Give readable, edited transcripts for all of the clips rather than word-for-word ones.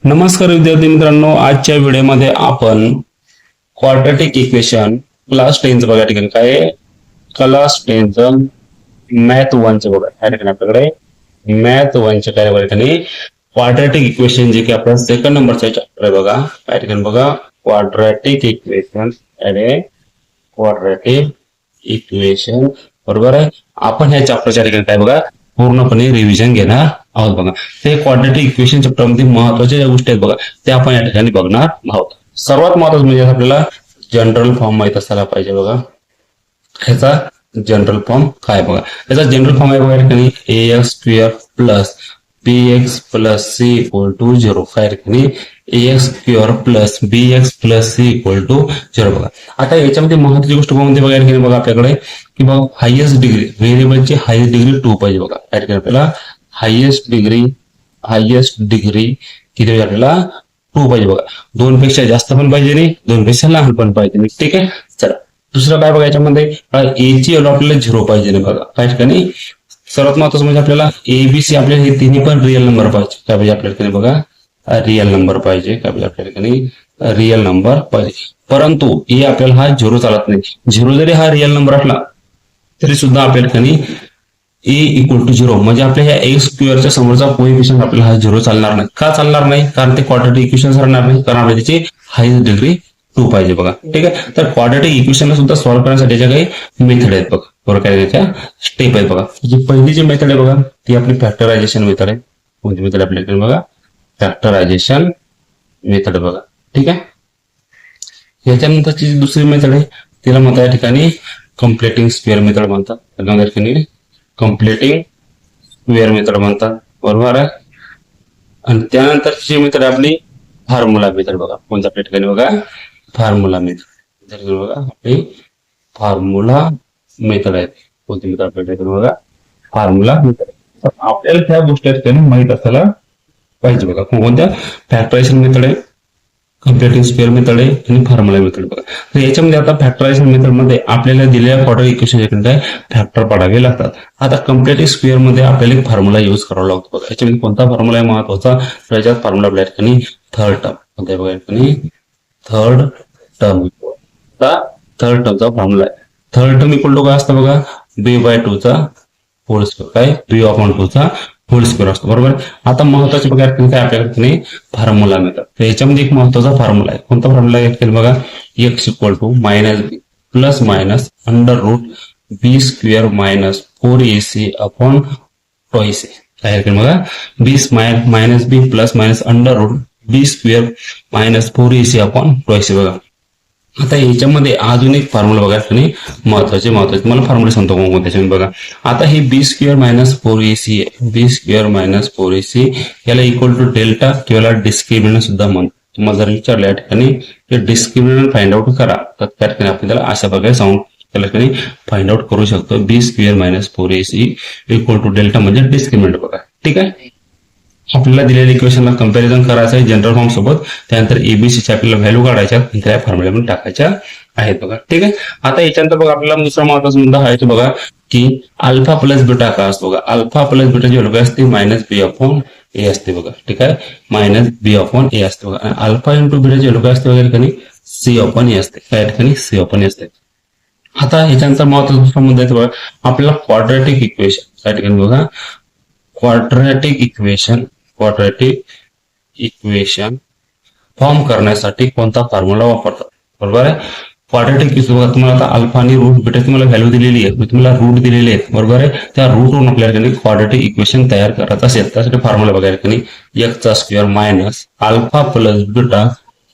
नमस्कार विद्यार्थी मित्रांनो, आजच्या व्हिडिओमध्ये आपण क्वाड्रॅटिक इक्वेशन क्लास 10 बघा. ठिकाणी काय क्लास 10 मॅथ 1 बघा. या ठिकाणी आपल्याकडे मॅथ 1 काय बघा. ठिकाणी क्वाड्रॅटिक इक्वेशन जे की आपला सेकंड नंबरचा चॅप्टर आहे बघा. या ठिकाणी बघा क्वाड्रॅटिक इक्वेशन क्वाड्रॅटिक इक्वेशन बरोबर आहे. आपण ह्या चॅप्टरच्या ठिकाणी काय बघा पूर्णपणे रिव्हिजन घेणार आहोत बघा. ते क्वाड्रॅटिक इक्वेशन चॅप्टर मध्ये महत्वाच्या ज्या गोष्टी आहेत बघा त्या आपण या ठिकाणी बघणार आहोत. सर्वात महत्वाचं म्हणजे आपल्याला जनरल फॉर्म माहित असायला पाहिजे बघा. ह्याचा जनरल फॉर्म काय बघा. याचा जनरल फॉर्म आहे बघा या ठिकाणी ax square plus bx plus c equal to 0. काय ठिकाणी ax square plus bx plus c equal to 0 बघा. आता याच्यामध्ये महत्वाची गोष्ट म्हणजे बघा या ठिकाणी बघा आपल्याकडे की बघा हायेस्ट डिग्री व्हेरिएबलची हायेस्ट डिग्री 2 पाहिजे बघा. या ठिकाणी आपल्याला हायेस्ट डिग्री किती पाहिजे आपल्याला 2 पाहिजे बघा. 2 पेक्षा जास्त पण पाहिजे नाही, 2 पेक्षा लहान पण पाहिजे नाही. ठीक आहे. चला दुसरं काय बघा याच्यामध्ये ए ची व्हॅल्यू आपल्याला 0 पाहिजे नाही बघा. काय ठिकाणी सर्वात महत्वाचं म्हणजे आपल्याला एबीसी आपल्याला हे तिन्ही पण रिअल नंबर पाहिजे. काय पाहिजे आपल्या ठिकाणी बघा रिअल नंबर पाहिजे. काय पाहिजे आपल्या ठिकाणी रिअल नंबर पाहिजे. परंतु ए आपल्याला हा 0 चालत नाही. 0 जरी हा रिअल नंबर असला तरी सुद्धा आपल्या ठिकाणी ए इक्वल टू 0 म्हणजे आपल्या ह्या एक्स स्क्वेअरच्या समोरचा कोएफिशियंट आपल्याला हा 0 चालणार नाही. का चालणार नाही? कारण ते क्वाड्रॅटिक इक्वेशन राहणार नाही. कारण आपल्याला त्याची हायेस्ट डिग्री 2 पाहिजे बघा. ठीक आहे. तर क्वाड्रॅटिक इक्वेशनला सुद्धा सॉल्व्ह करण्यासाठी काही मेथड आहेत बघा. बरोबर काय त्याच्या स्टेप आहेत बघा. जी पहिली जी मेथड आहे बघा ती आपली फॅक्टरायझेशन मेथड आहे. कोणती मेथड आपल्याकडे बघा फॅक्टरायझेशन मेथड बघा. ठीक आहे. याच्यानंतरची दुसरी मेथड आहे तिला म्हणतात या ठिकाणी कम्प्लिटिंग स्क्वेअर मेथड म्हणतात. या ठिकाणी कम्प्लिटिंग स्क्वेअर मेथड म्हणतात. बरोबर आहे. आणि त्यानंतरची मेथड आपली फॉर्म्युला मेथड बघा. कोणत्या आपल्या ठिकाणी बघा फॉर्म्युला मेथड बघा आपली फॉर्म्युला मेथड आहे. कोणती मेथड आपल्या ठिकाणी बघा फॉर्म्युला मेथड. तर आपल्याला त्या गोष्टी ठिकाणी माहित असायला पाहिजे बघा. कोणत्या फॅक्टरायझेशन मेथड आहे, कम्प्लिटिंग स्क्वेअर मेथड आहे आणि फॉर्म्युला मेथड बघा. तर याच्यामध्ये आता फॅक्टरायझेशन मेथड मध्ये आपल्याला दिलेल्या क्वाड्रॅटिक इक्वेशन काय फॅक्टर पाडावे लागतात. आता कम्प्लिटिंग स्क्वेअर मध्ये आपल्याला एक फॉर्म्युला यूज करावा लागतो बघा. याच्यामध्ये कोणता फॉर्म्युला आहे महत्वाचा? त्याच्यात फॉर्म्युला आपल्या ठिकाणी थर्ड टर्म कोणत्या बघा ठिकाणी थर्ड टर्म. थर्ड टर्मचा फॉर्म्युला आहे. थर्ड टर्म इक्वल टू काय असतं बघा b/2 चा होल स्क्वेअर. काय b/2 चा होल स्क्वेअर असतो. बरोबर. आता महत्वाचे बघा काय आपल्याकडे फॉर्म्युला मिळतात. तर याच्यामध्ये एक महत्वाचा फॉर्म्युला आहे. कोणता फॉर्म्युला आहे बघा x equal to minus B plus minus under root B square minus 4ac upon twice A. काय बघा B minus B plus minus under root B square minus 4ac upon twice A बघा. आता याच्यामध्ये अजून एक formula बघा महत्वाचे मला फॉर्म्युला सांगतो मग त्याच्यामध्ये बघा. आता हे बी स्क्वेअर मायनस 4ac बी स्क्वेअर मायनस 4ac याला इक्वल टू डेल्टा किंवा डिस्क्रिमिनंट सुद्धा म्हणतो. तुम्हाला जर विचारलं या ठिकाणी डिस्क्रिमिनंट फाइंड आउट करा तर त्या ठिकाणी आपण त्याला अशा प्रकारे सांगू त्या ठिकाणी फाइंड आउट करू शकतो. B square minus 4ac equal to delta म्हणजे डिस्क्रिमिनंट बघा. ठीक आहे. आपल्याला दिलेल्या इक्वेशनला कंपॅरिझन करायचं आहे जनरल फॉर्म सोबत. त्यानंतर एबीसीच्या आपल्याला व्हॅल्यू काढायच्या त्या फॉर्म्युल्यामध्ये टाकायच्या आहेत बघा. ठीक आहे. आता याच्यानंतर बघा आपल्याला दुसरा महत्वाचा मुद्दा आहे बघा की अल्फा प्लस बीटा काय असतो बघा. अल्फा प्लस बीटाची व्हॅल्यू काय असते मायनस बी अपॉन ए असते बघा. ठीक आहे. मायनस बी अपॉन ए असते बघा. आणि अल्फा इंटू बीटाची व्हॅल्यू काय असते बघा ठिकाणी सी अपॉन ए असते. त्या ठिकाणी सी अपॉन ए असते. आता याच्यानंतर महत्वाचा दुसरा मुद्दा आहे बघा आपल्याला क्वाड्रॅटिक इक्वेशन त्या ठिकाणी बघा क्वाड्रॅटिक इक्वेशन फॉर्म करण्यासाठी कोणता फॉर्म्युला वापरतात. बरोबर आहे. क्वाड्रॅटिक इक्वेशन तुम्हाला आता अल्फा आणि रूट बीटा तुम्हाला व्हॅल्यू दिलेली आहे. तुम्हाला रूट दिलेले आहेत. बरोबर आहे. त्या रूटवरून आपल्याला क्वाड्रॅटिक इक्वेशन तयार करायचं असेल त्यासाठी फॉर्म्युला बघायला एक्स चा square minus alpha plus beta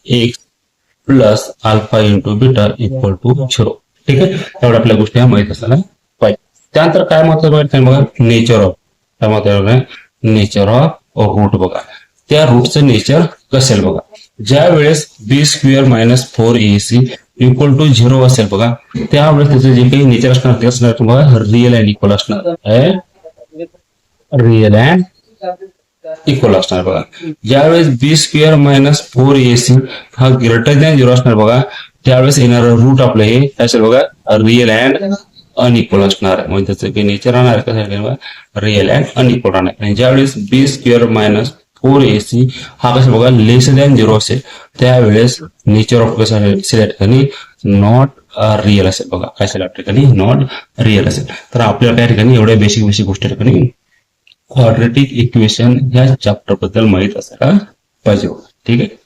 x plus alpha into beta equal to 0. ठीक आहे. तेवढ्या आपल्या गोष्टी माहित असायला पाहिजे. त्यानंतर काय महत्वाचं बघा नेचर ऑफ काय महत्वाचं नेचर ऑफ रूट बघा. त्या रूटचं नेचर कसेल बघा. ज्या वेळेस B square minus 4ac equal to 0 असेल बघा त्यावेळेस त्याचं जे काही नेचर असणार ते असणार बघा रिअल अँड इक्वल असणार आहे. रिअल अँड इक्वल असणार बघा. ज्यावेळेस बी स्क्वेअर मायनस 4ac हा ग्रेटर दॅन 0 असणार बघा त्यावेळेस येणार रूट आपलं हे असेल बघा रिअल अँड अनइक्वल असणार आहे. म्हणजे त्याचं काही नेचर राहणार कसं रिअल अँड अनइक्वल राहणार. आणि ज्यावेळेस बी स्क्वेअर मायनस 4ac हा कसा बघा लेस दॅन 0 असेल त्यावेळेस नेचर ऑफ कसं असेल या ठिकाणी नॉट रिअल असेल. बघा काय असेल या ठिकाणी नॉट रिअल असेल. तर आपल्याला त्या ठिकाणी एवढ्या बेसिक गोष्टी ठिकाणी क्वाड्रेटिक इक्वेशन या चॅप्टर बद्दल माहित असायला पाहिजे. ठीक आहे.